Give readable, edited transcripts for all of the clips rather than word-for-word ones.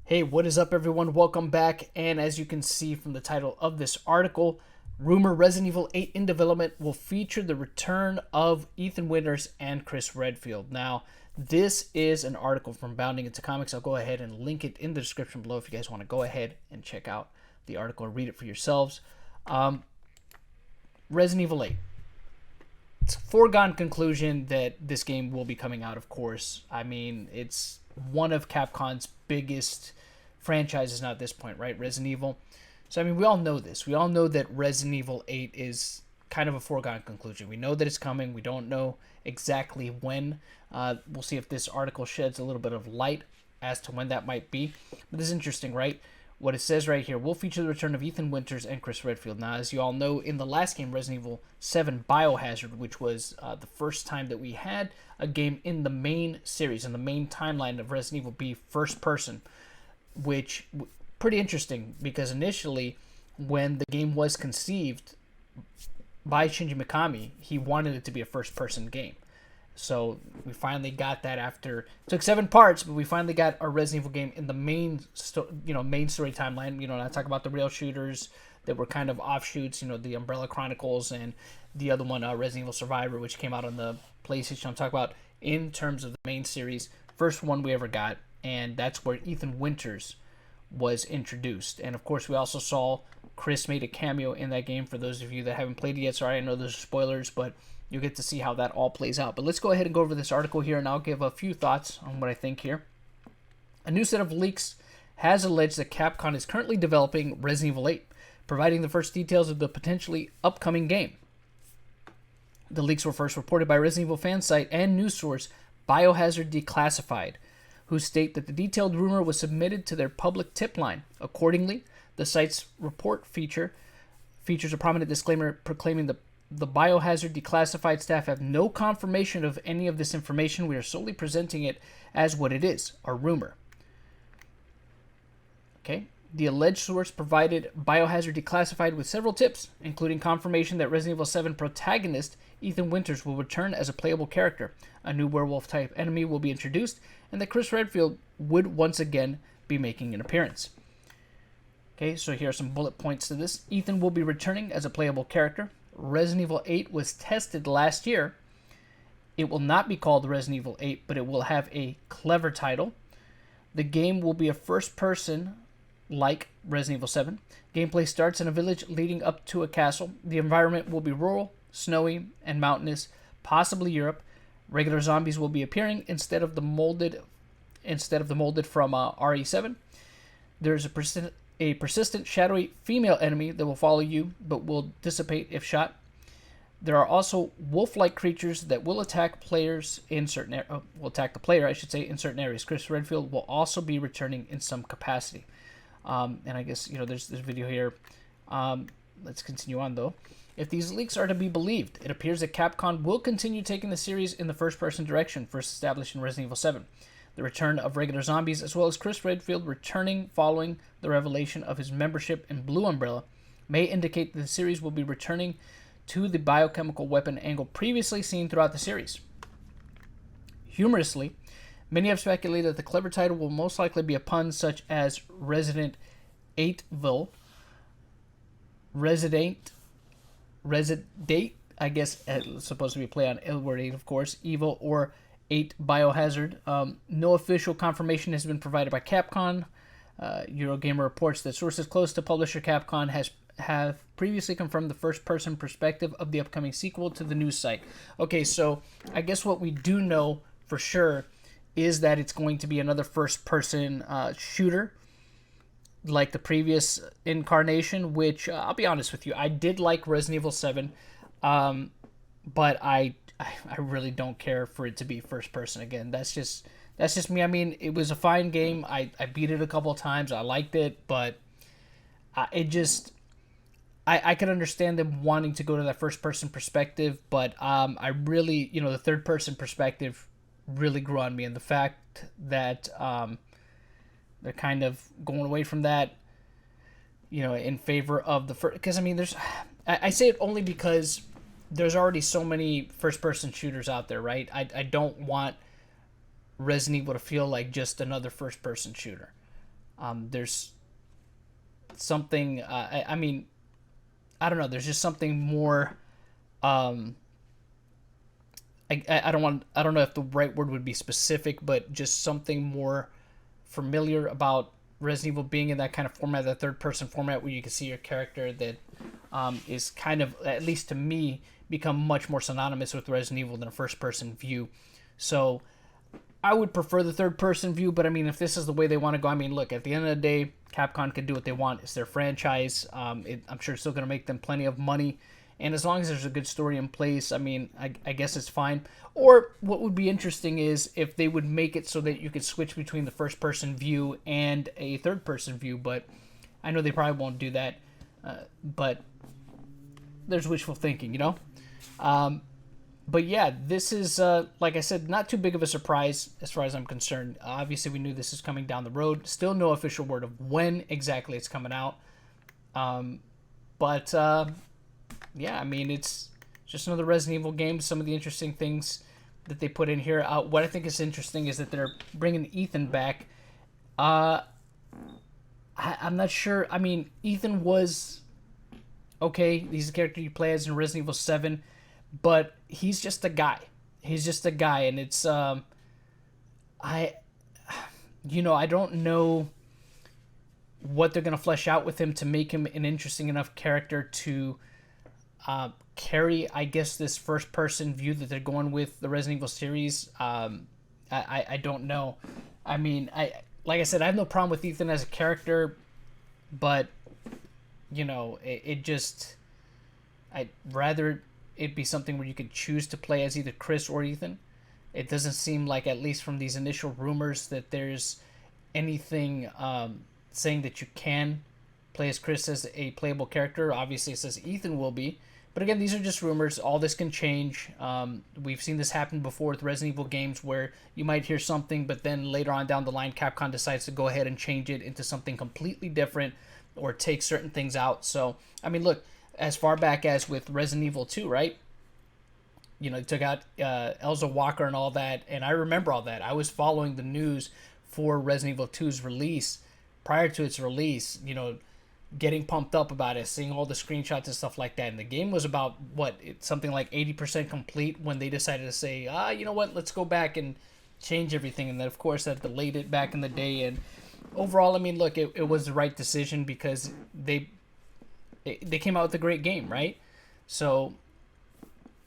Hey, what is up, everyone? Welcome back. And as you can see from the title of this article, rumor Resident Evil 8 in development will feature the return of Ethan Winters and Chris Redfield. Now, this is an article from Bounding Into Comics. I'll go ahead and link it in the description below if you guys want to go ahead and check out the article and read it for yourselves. Resident Evil 8. It's a foregone conclusion that this game will be coming out, of course. I mean, it's one of Capcom's biggest franchises now at this point, right? Resident Evil. So, I mean, we all know this. We all know that Resident Evil 8 is kind of a foregone conclusion. We know that it's coming. We don't know exactly when. We'll see if this article sheds a little bit of light as to when that might be. But this is interesting, right? What it says right here will feature the return of Ethan Winters and Chris Redfield. Now, as you all know, in the last game, Resident Evil 7 Biohazard, which was the first time that we had a game in the main series, in the main timeline of Resident Evil, be first person, which pretty interesting because initially, when the game was conceived by Shinji Mikami, he wanted it to be a first person game. So we finally got that after it took 7 parts, but we finally got our Resident Evil game in the main story timeline. Not talking about the rail shooters that were kind of offshoots. The Umbrella Chronicles and the other one, Resident Evil Survivor, which came out on the PlayStation. I'm talking about in terms of the main series, first one we ever got, and that's where Ethan Winters was introduced. And of course, we also saw Chris made a cameo in that game. For those of you that haven't played it yet, sorry, I know there's spoilers, but you'll get to see how that all plays out. But let's go ahead and go over this article here, and I'll give a few thoughts on what I think here. A new set of leaks has alleged that Capcom is currently developing Resident Evil 8, providing the first details of the potentially upcoming game. The leaks were first reported by Resident Evil fan site and news source Biohazard Declassified, who state that the detailed rumor was submitted to their public tip line. Accordingly, the site's report features a prominent disclaimer proclaiming the Biohazard Declassified staff have no confirmation of any of this information. We are solely presenting it as what it is, a rumor. Okay. The alleged source provided Biohazard Declassified with several tips, including confirmation that Resident Evil 7 protagonist Ethan Winters will return as a playable character, a new werewolf-type enemy will be introduced, and that Chris Redfield would once again be making an appearance. Okay, so here are some bullet points to this. Ethan will be returning as a playable character. Resident Evil 8 was tested last year. It will not be called Resident Evil 8, but it will have a clever title. The game will be a first-person like Resident Evil 7. Gameplay starts in a village leading up to a castle. The environment will be rural, snowy, and mountainous, possibly Europe. Regular zombies will be appearing instead of the molded from RE7. There's a persistent, shadowy female enemy that will follow you, but will dissipate if shot. There are also wolf-like creatures that will attack players in certain in certain areas. Chris Redfield will also be returning in some capacity. And I guess there's this video here. Let's continue on though. If these leaks are to be believed, it appears that Capcom will continue taking the series in the first-person direction first established in Resident Evil 7. The return of regular zombies, as well as Chris Redfield returning following the revelation of his membership in Blue Umbrella, may indicate that the series will be returning to the biochemical weapon angle previously seen throughout the series. Humorously, many have speculated that the clever title will most likely be a pun such as Resident 8ville, Residate, I guess it's supposed to be a play on Ill word 8, of course, Evil, or 8 Biohazard. No official confirmation has been provided by Capcom. Eurogamer reports that sources close to publisher Capcom have previously confirmed the first-person perspective of the upcoming sequel to the news site. Okay, so I guess what we do know for sure is that it's going to be another first-person shooter like the previous incarnation, which I'll be honest with you, I did like Resident Evil 7, but I really don't care for it to be first person again. That's just me. I mean, it was a fine game. I beat it a couple of times. I liked it, but I can understand them wanting to go to that first person perspective, but I really, the third person perspective really grew on me, and the fact that they're kind of going away from that, in favor of the first. Because I say it only because there's already so many first-person shooters out there, right? I don't want Resident Evil to feel like just another first-person shooter. There's something. I mean, I don't know. There's just something more. I don't know if the right word would be specific, but just something more familiar about Resident Evil being in that kind of format, that third person format where you can see your character, that is kind of, at least to me, become much more synonymous with Resident Evil than a first person view. So I would prefer the third person view, but I mean, if this is the way they want to go, I mean, look, at the end of the day, Capcom can do what they want. It's their franchise. I'm sure it's still going to make them plenty of money. And as long as there's a good story in place, I mean, I guess it's fine. Or what would be interesting is if they would make it so that you could switch between the first person view and a third person view. But I know they probably won't do that. But there's wishful thinking, you know? But yeah, this is, like I said, not too big of a surprise as far as I'm concerned. Obviously, we knew this is coming down the road. Still no official word of when exactly it's coming out. Yeah, I mean, it's just another Resident Evil game. Some of the interesting things that they put in here. What I think is interesting is that they're bringing Ethan back. I'm not sure. I mean, Ethan was okay. He's the character you play as in Resident Evil 7, but he's just a guy. He's just a guy, and it's I don't know what they're gonna flesh out with him to make him an interesting enough character to carry, I guess, this first person view that they're going with the Resident Evil series. I don't know. I mean, like I said, I have no problem with Ethan as a character, but it just, I'd rather it be something where you could choose to play as either Chris or Ethan. It doesn't seem like, at least from these initial rumors, that there's anything saying that you can play as Chris as a playable character. Obviously, it says Ethan will be. But again, these are just rumors. All this can change. We've seen this happen before with Resident Evil games where you might hear something, but then later on down the line, Capcom decides to go ahead and change it into something completely different or take certain things out. So, I mean, look, as far back as with Resident Evil 2, right? They took out Elza Walker and all that, and I remember all that. I was following the news for Resident Evil 2's release, prior to its release, getting pumped up about it, seeing all the screenshots and stuff like that. And the game was about, something like 80% complete when they decided to say, you know what, let's go back and change everything. And then, of course, that delayed it back in the day. And overall, I mean, look, it was the right decision because they came out with a great game, right? So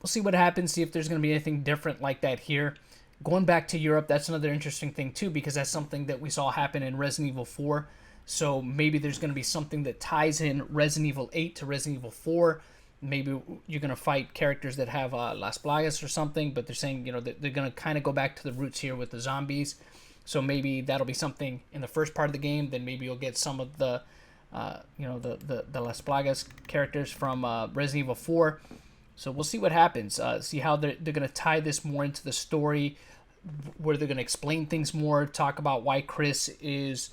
we'll see what happens, see if there's going to be anything different like that here. Going back to Europe, that's another interesting thing, too, because that's something that we saw happen in Resident Evil 4. So maybe there's going to be something that ties in Resident Evil 8 to Resident Evil 4. Maybe you're going to fight characters that have Las Plagas or something, but they're saying, that they're going to kind of go back to the roots here with the zombies. So maybe that'll be something in the first part of the game. Then maybe you'll get some of the, the Las Plagas characters from Resident Evil 4. So we'll see what happens. See how they're going to tie this more into the story, where they're going to explain things more, talk about why Chris is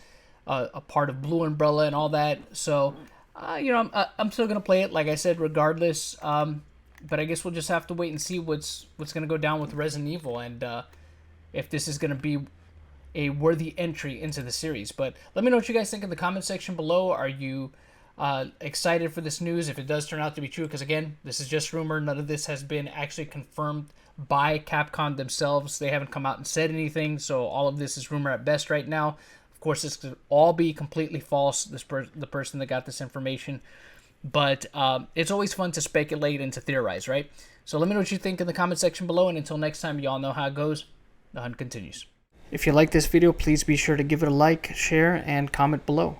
a part of Blue Umbrella and all that. So, I'm still gonna play it, like I said, regardless. But I guess we'll just have to wait and see what's gonna go down with Resident Evil, and if this is gonna be a worthy entry into the series. But let me know what you guys think in the comment section below. Are you excited for this news? If it does turn out to be true, because again, this is just rumor. None of this has been actually confirmed by Capcom themselves. They haven't come out and said anything, so all of this is rumor at best right now. Of course, this could all be completely false, the person that got this information. But it's always fun to speculate and to theorize, right? So let me know what you think in the comment section below. And until next time, y'all know how it goes. The hunt continues. If you like this video, please be sure to give it a like, share, and comment below.